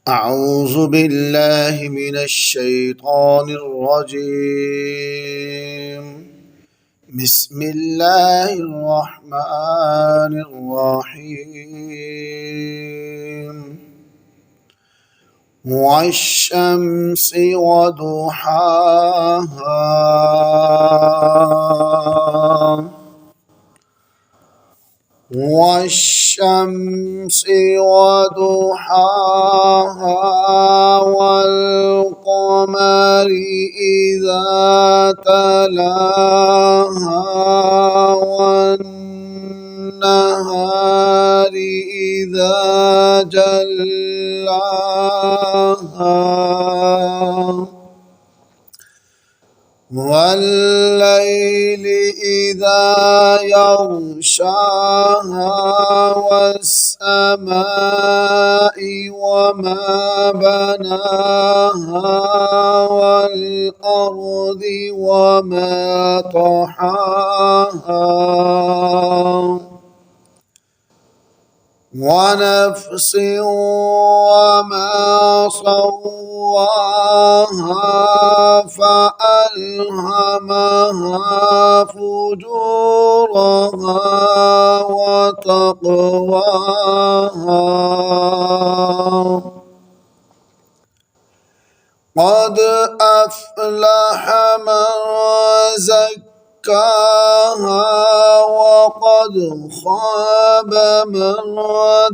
أعوذ بالله من الشيطان الرجيم. بسم الله الرحمن الرحيم. والشمس وضحاها والشمس وضحاها والقمر إذا تلاها والنهار إذا جلاها والليل إذا يغشاها والسماء وما بناها والأرض وما طحاها ونفس وما صواها فألهمها فجورها وتقواها قد أفلح من زكاها وقد خاب من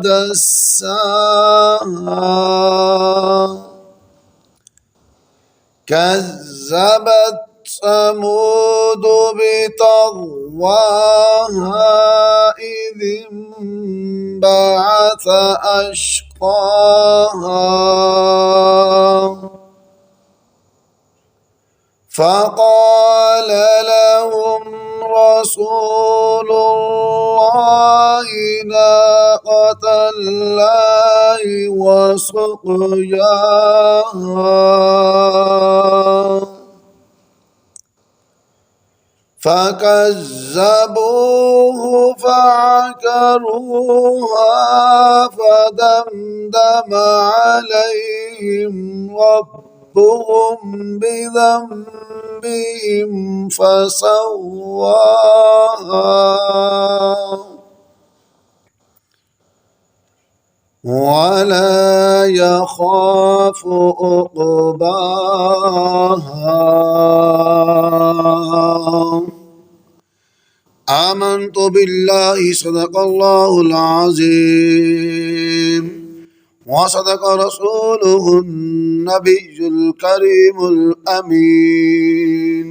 دساها كذبت ثمود بطغواها إذ انبعث أشقاها فقال لهم رسول الله ناقة الله وسقياها فكذبوه فعقروها فدمدم عليهم ربهم بذنبهم فسواها ولا يخاف عقباها. آمنت بالله صدق الله العظيم وصدق رسوله النبي الكريم الأمين.